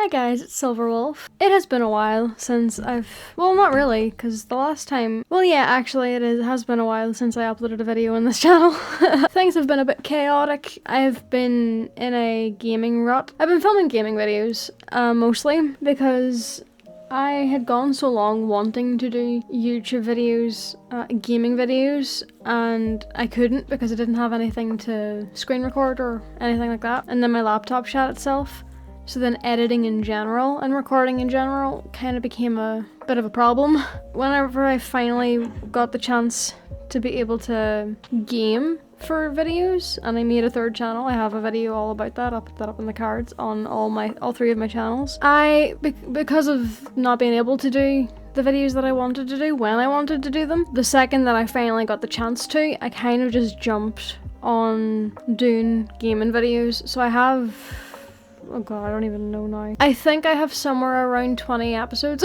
Hi guys, it's Silverwolf. It has been a while since well, not really, because the last time, well yeah, actually it has been a while since I uploaded a video on this channel. Things have been a bit chaotic. I've been in a gaming rut. I've been filming gaming videos, mostly, because I had gone so long wanting to do YouTube videos, gaming videos, and I couldn't because I didn't have anything to screen record or anything like that. And then my laptop shut itself. So then editing in general and recording in general kind of became a bit of a problem. Whenever I finally got the chance to be able to game for videos, and I made a third channel, I have a video all about that, I'll put that up in the cards on all three of my channels. Because of not being able to do the videos that I wanted to do when I wanted to do them, the second that I finally got the chance to, I kind of just jumped on doing gaming videos. So I have, oh god, I don't even know now. I think I have somewhere around 20 episodes,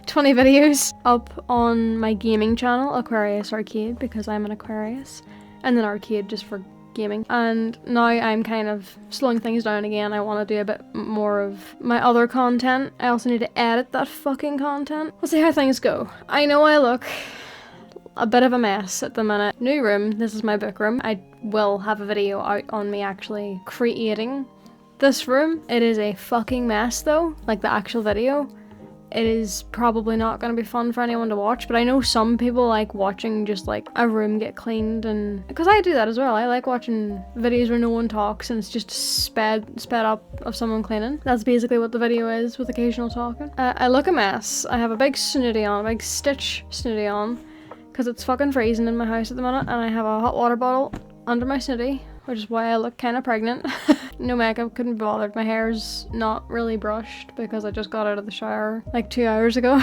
20 videos up on my gaming channel, Aquarius Arcade, because I'm an Aquarius, and then Arcade just for gaming. And now I'm kind of slowing things down again. I want to do a bit more of my other content. I also need to edit that fucking content. We'll see how things go. I know I look a bit of a mess at the minute. New room, this is my book room. I will have a video out on me actually creating this room. It is a fucking mess though, like the actual video. It is probably not going to be fun for anyone to watch, but I know some people like watching just like a room get cleaned, and because I do that as well. I like watching videos where no one talks and it's just sped up of someone cleaning. That's basically what the video is, with occasional talking. I look a mess. I have a big snooty on, a big stitch snooty on, because it's fucking freezing in my house at the minute, and I have a hot water bottle under my snooty, which is why I look kind of pregnant. No makeup, couldn't be bothered. My hair's not really brushed because I just got out of the shower like 2 hours ago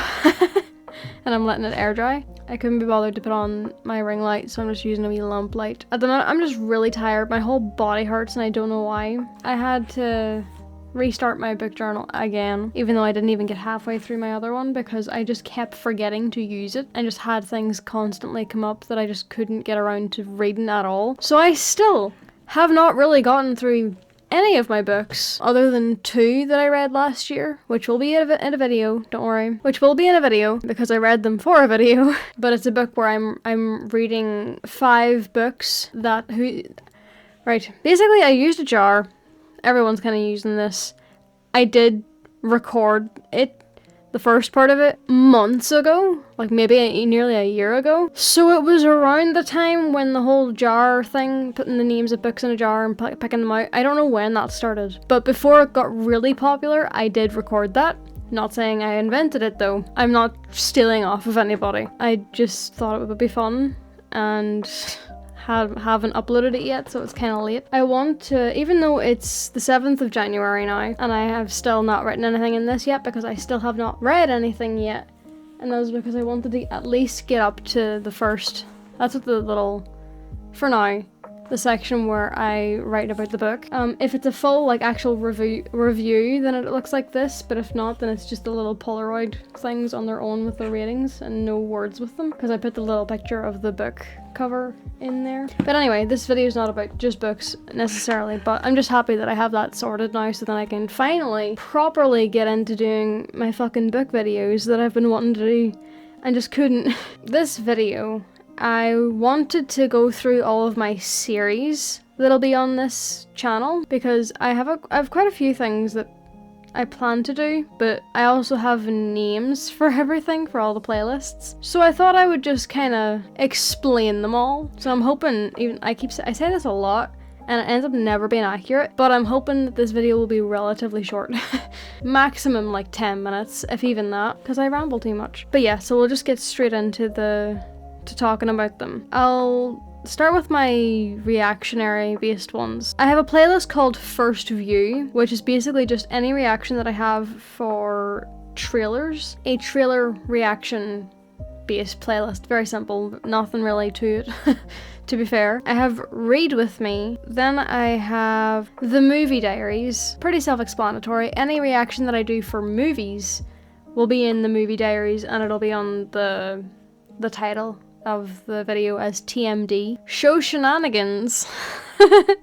and I'm letting it air dry. I couldn't be bothered to put on my ring light, so I'm just using a wee lamp light. At the minute, I'm just really tired. My whole body hurts and I don't know why. I had to restart my book journal again, even though I didn't even get halfway through my other one because I just kept forgetting to use it and just had things constantly come up that I just couldn't get around to reading at all. So I still have not really gotten through any of my books other than 2 that I read last year, which will be in a video, don't worry. Which will be in a video because I read them for a video. But it's a book where I'm reading 5 books right. Basically, I used a jar. Everyone's kind of using this. I did record it, the first part of it, months ago, like maybe nearly a year ago. So it was around the time when the whole jar thing, putting the names of books in a jar and picking them out, I don't know when that started. But before it got really popular, I did record that. Not saying I invented it though. I'm not stealing off of anybody. I just thought it would be fun, and haven't uploaded it yet, so it's kind of late. I want to, even though it's the 7th of January now, and I have still not written anything in this yet because I still have not read anything yet, and that was because I wanted to at least get up to the first, that's what the little, for now, the section where I write about the book. If it's a full, like, actual review, then it looks like this, but if not, then it's just the little Polaroid things on their own with the ratings and no words with them, because I put the little picture of the book cover in there. But anyway, this video is not about just books necessarily, but I'm just happy that I have that sorted now, so then I can finally properly get into doing my fucking book videos that I've been wanting to do and just couldn't. This video, I wanted to go through all of my series that'll be on this channel because I have quite a few things that I plan to do, but I also have names for everything, for all the playlists. So I thought I would just kind of explain them all. So I'm hoping, I say this a lot, and it ends up never being accurate, but I'm hoping that this video will be relatively short. Maximum like 10 minutes, if even that, because I ramble too much. But yeah, so we'll just get straight into talking about them. I'll start with my reactionary based ones. I have a playlist called First View, which is basically just any reaction that I have for trailers. A trailer reaction based playlist. Very simple, nothing really to it, to be fair. I have Read With Me, then I have The Movie Diaries. Pretty self-explanatory. Any reaction that I do for movies will be in The Movie Diaries, and it'll be on the title of the video as TMD. Show Shenanigans.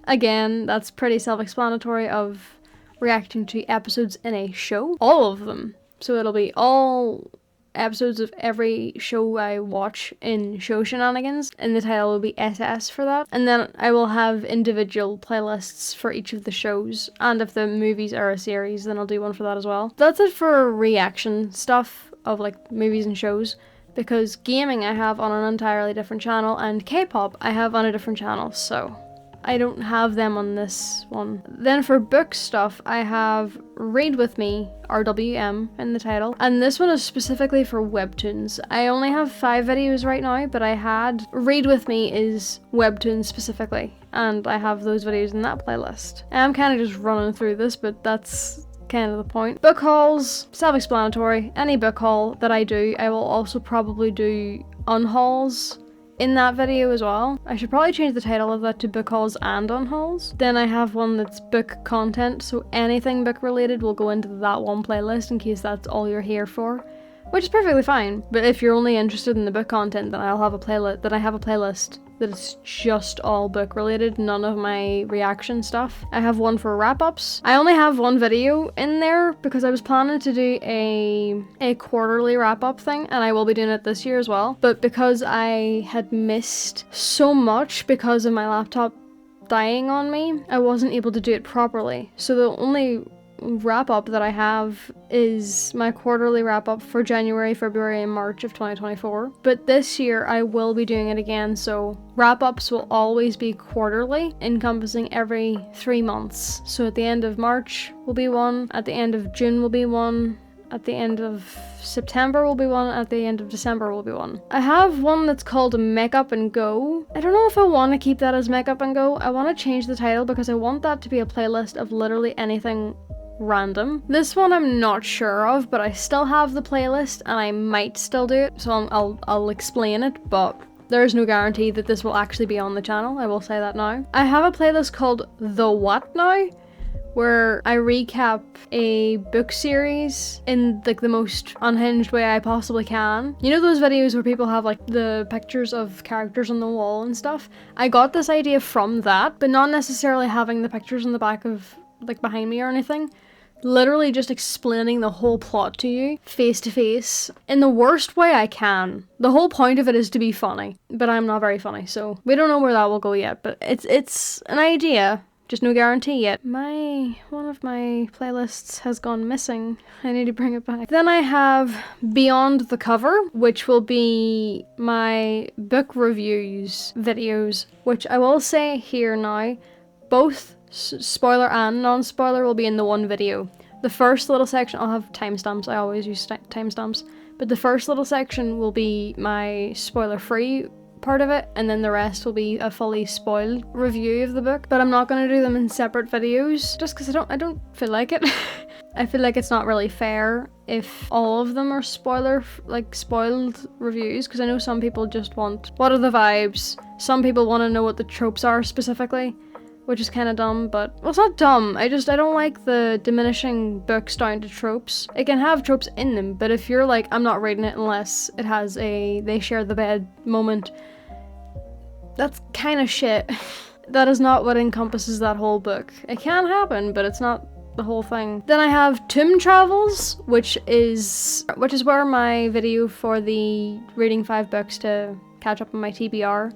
Again, that's pretty self-explanatory of reacting to episodes in a show. All of them. So it'll be all episodes of every show I watch in Show Shenanigans, and the title will be SS for that. And then I will have individual playlists for each of the shows, and if the movies are a series, then I'll do one for that as well. That's it for reaction stuff of like movies and shows, because gaming I have on an entirely different channel, and K-pop I have on a different channel, so I don't have them on this one. Then for book stuff, I have Read With Me, RWM, in the title. And this one is specifically for webtoons. I only have 5 videos right now, but I had Read With Me is webtoons specifically. And I have those videos in that playlist. I'm kind of just running through this, but that's kind of the point. Book hauls, self-explanatory. Any book haul that I do, I will also probably do unhauls in that video as well. I should probably change the title of that to book hauls and unhauls. Then I have one that's book content, so anything book related will go into that one playlist in case that's all you're here for, which is perfectly fine. But if you're only interested in the book content, then I'll have a playlist. Then I have a playlist that is just all book related, none of my reaction stuff. I have one for wrap-ups. I only have one video in there because I was planning to do a quarterly wrap-up thing, and I will be doing it this year as well. But because I had missed so much because of my laptop dying on me, I wasn't able to do it properly. So the only wrap-up that I have is my quarterly wrap-up for January, February, and March of 2024. But this year I will be doing it again, so wrap-ups will always be quarterly, encompassing every 3 months. So at the end of March will be one, at the end of June will be one, at the end of September will be one, at the end of December will be one. I have one that's called Makeup and Go. I don't know if I want to keep that as Makeup and Go. I want to change the title because I want that to be a playlist of literally anything random. This one I'm not sure of, but I still have the playlist and I might still do it, so I'll explain it, but there is no guarantee that this will actually be on the channel, I will say that now. I have a playlist called The What Now, where I recap a book series in like the most unhinged way I possibly can. You know those videos where people have like the pictures of characters on the wall and stuff? I got this idea from that, but not necessarily having the pictures on the back of like behind me or anything. Literally just explaining the whole plot to you, face to face, in the worst way I can. The whole point of it is to be funny, but I'm not very funny, so we don't know where that will go yet, but it's an idea, just no guarantee yet. One of my playlists has gone missing. I need to bring it back. Then I have Beyond the Cover, which will be my book reviews videos, which I will say here now, both spoiler and non-spoiler will be in the one video. The first little section, I'll have timestamps, I always use timestamps, but the first little section will be my spoiler-free part of it, and then the rest will be a fully spoiled review of the book. But I'm not going to do them in separate videos, just because I don't feel like it. I feel like it's not really fair if all of them are spoiled reviews, because I know some people just want, what are the vibes? Some people want to know what the tropes are specifically, which is kind of dumb, but, well, it's not dumb, I don't like the diminishing books down to tropes. It can have tropes in them, but if you're like, I'm not reading it unless it has a they share the bed moment, that's kind of shit. That is not what encompasses that whole book. It can happen, but it's not the whole thing. Then I have Tomb Travels, which is where my video for the reading 5 books to catch up on my TBR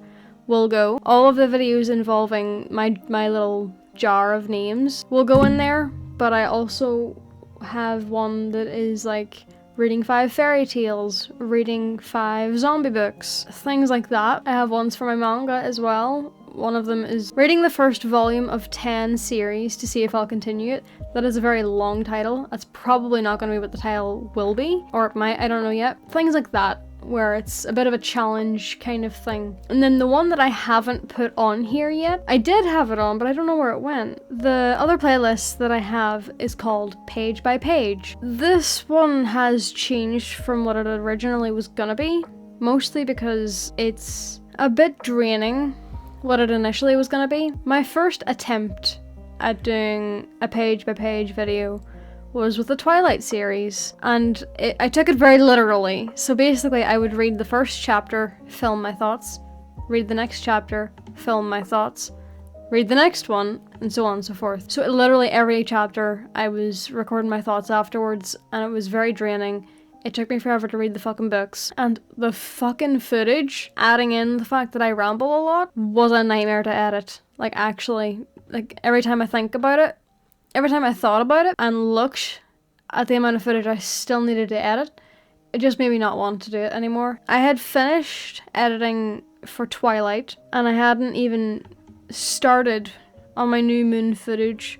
will go. All of the videos involving my little jar of names will go in there, but I also have one that is like reading 5 fairy tales, reading 5 zombie books, things like that. I have ones for my manga as well. One of them is reading the first volume of 10 series to see if I'll continue it. That is a very long title. That's probably not going to be what the title will be, or it might, I don't know yet. Things like that, where it's a bit of a challenge kind of thing. And then the one that I haven't put on here yet, I did have it on, but I don't know where it went. The other playlist that I have is called Page by Page. This one has changed from what it originally was gonna be, mostly because it's a bit draining what it initially was gonna be. My first attempt at doing a page by page video was with the Twilight series, and I took it very literally. So basically I would read the first chapter, film my thoughts, read the next chapter, film my thoughts, read the next one, and so on and so forth. So literally every chapter I was recording my thoughts afterwards, and it was very draining. It took me forever to read the fucking books, and the fucking footage, adding in the fact that I ramble a lot, was a nightmare to edit. Like, actually, like, every time I think about it, every time I thought about it and looked at the amount of footage I still needed to edit, it just made me not want to do it anymore. I had finished editing for Twilight, and I hadn't even started on my new moon footage,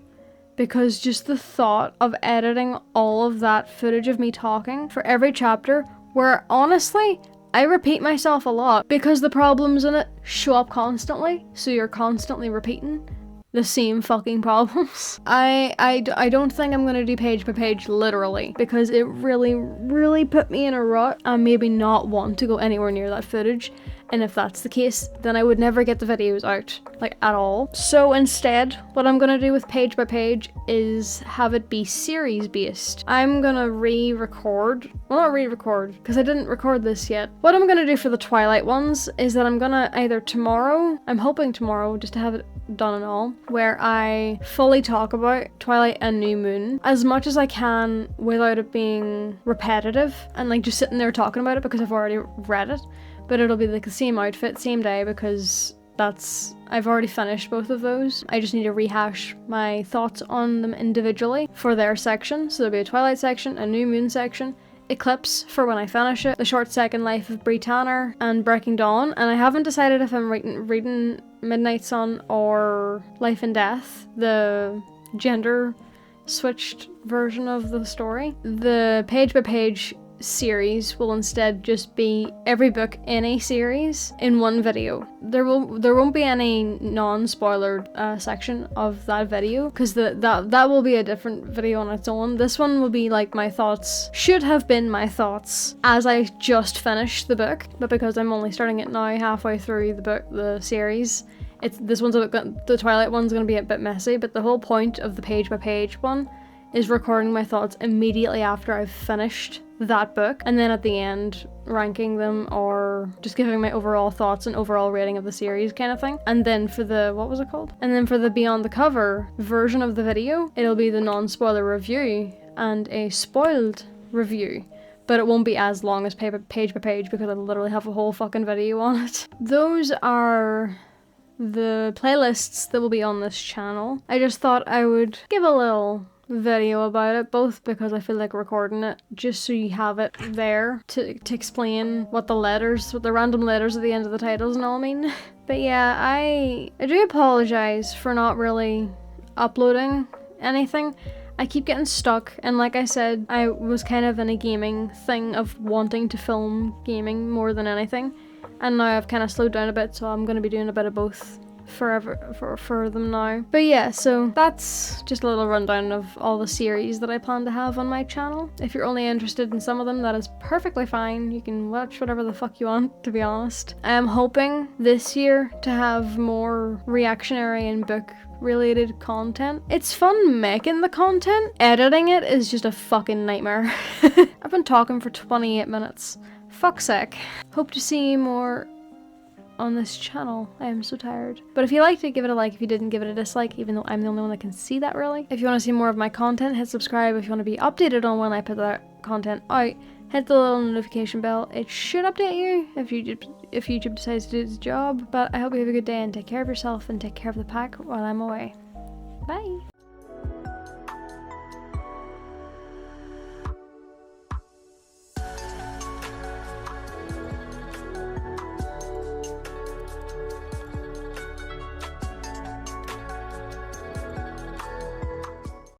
because just the thought of editing all of that footage of me talking for every chapter, where honestly, I repeat myself a lot because the problems in it show up constantly, so you're constantly repeating the same fucking problems. I don't think I'm gonna do page by page literally, because it really put me in a rut and made me not want to go anywhere near that footage. And if that's the case, then I would never get the videos out, like, at all. So instead, what I'm gonna do with page by page is have it be series based. I'm gonna re-record, well, not re-record, because I didn't record this yet. What I'm gonna do for the Twilight ones is that I'm gonna either tomorrow, I'm hoping tomorrow, just to have it done and all, where I fully talk about Twilight and New Moon as much as I can without it being repetitive and like just sitting there talking about it because I've already read it. But it'll be like the same outfit, same day, because I've already finished both of those. I just need to rehash my thoughts on them individually for their section. So there'll be a Twilight section, a New Moon section, Eclipse for when I finish it, The Short Second Life of Bree Tanner, and Breaking Dawn. And I haven't decided if I'm reading Midnight Sun or Life and Death, the gender switched version of the story. The page by page series will instead just be every book in a series in one video. There won't be any non-spoiler section of that video, because that will be a different video on its own. This one will be like my thoughts, should have been my thoughts as I just finished the book, but because I'm only starting it now halfway through the series, the Twilight one's gonna be a bit messy. But the whole point of the page by page one is recording my thoughts immediately after I've finished that book, and then at the end ranking them or just giving my overall thoughts and overall rating of the series kind of thing. And then for the, what was it called? And then for the Beyond the Cover version of the video, it'll be the non-spoiler review and a spoiled review. But it won't be as long as page by page because I literally have a whole fucking video on it. Those are the playlists that will be on this channel. I just thought I would give a little video about it, both because I feel like recording it just so you have it there to explain what the random letters at the end of the titles and all mean. But yeah, I do apologize for not really uploading anything. I keep getting stuck, and like I said, I was kind of in a gaming thing of wanting to film gaming more than anything, and now I've kind of slowed down a bit, so I'm going to be doing a bit of both for them now. But yeah, so that's just a little rundown of all the series that I plan to have on my channel. If you're only interested in some of them, that is perfectly fine. You can watch whatever the fuck you want, to be honest. I am hoping this year to have more reactionary and book related content. It's fun making the content. Editing it is just a fucking nightmare. I've been talking for 28 minutes. Fuck's sake. Hope to see more on this channel. I am so tired. But if you liked it, give it a like. If you didn't, give it a dislike, even though I'm the only one that can see that, really. If you want to see more of my content, hit subscribe. If you want to be updated on when I put that content out, hit the little notification bell. It should update you if YouTube decides to do its job. But I hope you have a good day and take care of yourself and take care of the pack while I'm away. Bye!